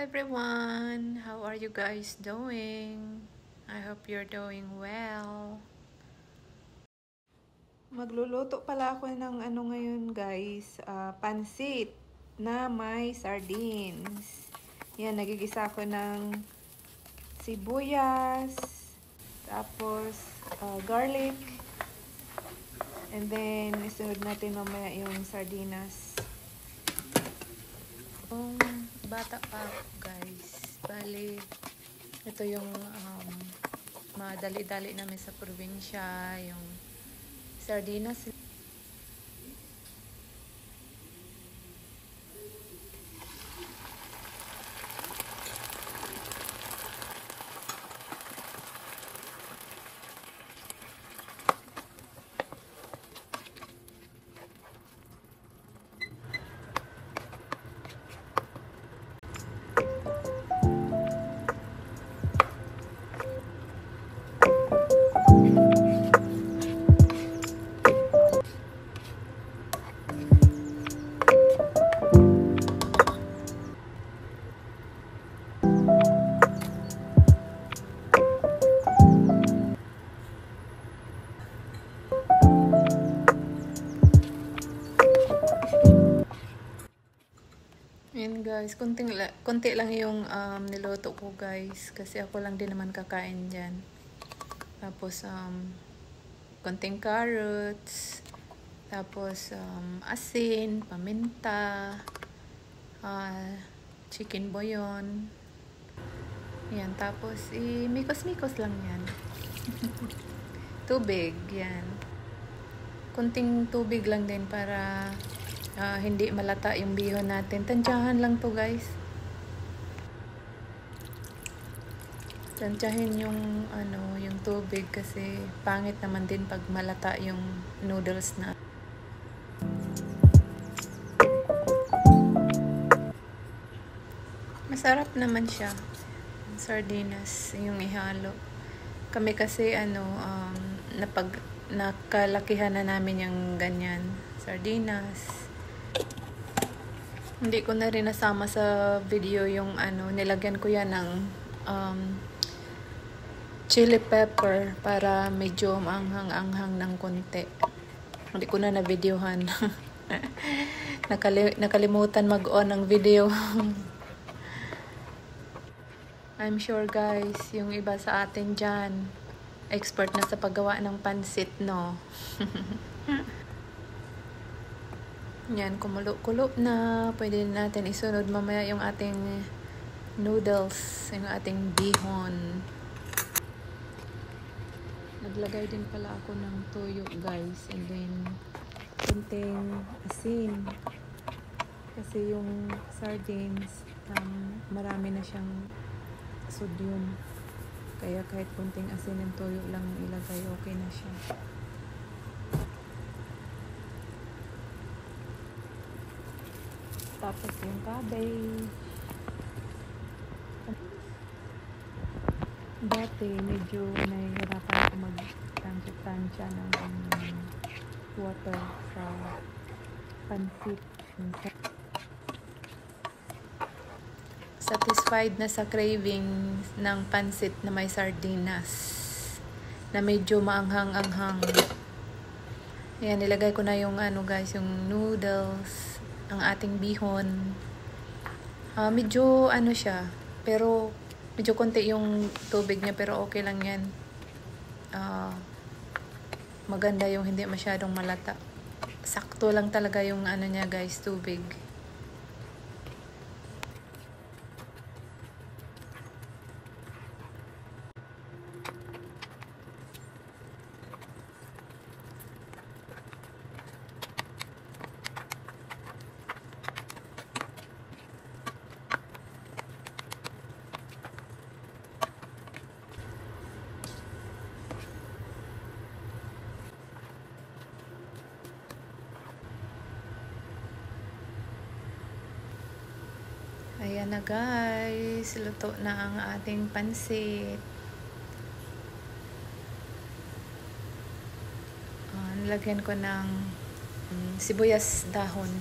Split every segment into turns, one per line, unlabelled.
everyone! How are you guys doing? I hope you're doing well. Magluluto pala ako ng ngayon guys, pansit na may sardines. Yan, nagigisa ako ng sibuyas, tapos garlic, and then isunod natin mamaya yung sardinas. Bata pa ako guys, bali ito yung madali-dali namin sa probinsya, yung sardinas. Yan guys, konti lang yung niluto ko guys, kasi ako lang din naman kakain dyan. Tapos konting carrots, tapos asin, paminta, chicken bouillon. Yan, tapos mikos-mikos lang yan. Tubig, yan. Konting tubig lang din para hindi malata yung bihon natin. Tansyahan lang to guys. Tansyahin yung yung tubig kasi pangit naman din pag malata yung noodles na. Masarap naman siya. Sardinas yung ihalo. Kami kasi nakalakihan na namin yung ganyan. Sardinas. Hindi ko na rin nasama sa video yung nilagyan ko yan ng chili pepper para medyo maanghang-anghang ng konti. Hindi ko na na-videohan. Nakalimutan mag-on ng video. I'm sure guys, yung iba sa atin dyan, expert na sa paggawa ng pansit, no? Yan, kumulo-kulo na. Pwede natin isunod mamaya yung ating noodles, yung ating bihon. Naglagay din pala ako ng toyo guys, and then kunting asin. Kasi yung sardines, marami na siyang sodium. Kaya kahit kunting asin and toyo lang ilagay, okay na siya. Tapos yung cabbage. Dati medyo nahihirapan ako mag-tansya ng water sa pansit. Satisfied na sa craving ng pansit na may sardinas na medyo maanghang-anghang. Ayan, nilagay ko na yung guys, yung noodles, ang ating bihon. Medyo siya, pero medyo konti yung tubig niya, pero okay lang yan. Maganda yung hindi masyadong malata. Sakto lang talaga yung niya guys, tubig. Ayan na guys, luto na ang ating pansit. Nilagyan ko ng sibuyas dahon.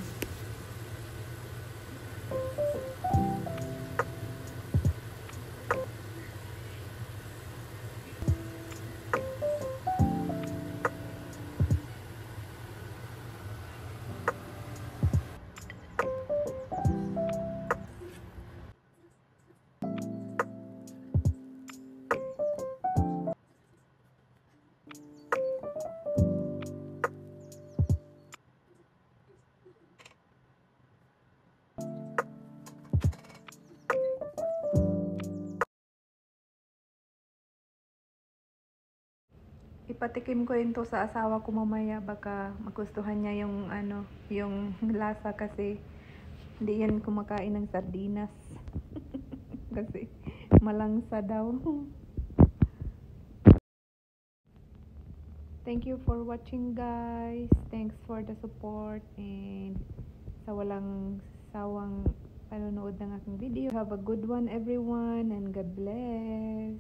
Ipatikim ko rin to sa asawa ko mamaya, baka magustuhan niya yung ano, yung lasa kasi hindi yan kumakain ng sardinas. Kasi malangsa daw. Thank you for watching, guys. Thanks for the support and sa walang sawang panonood ng aking video. Have a good one, everyone, and God bless.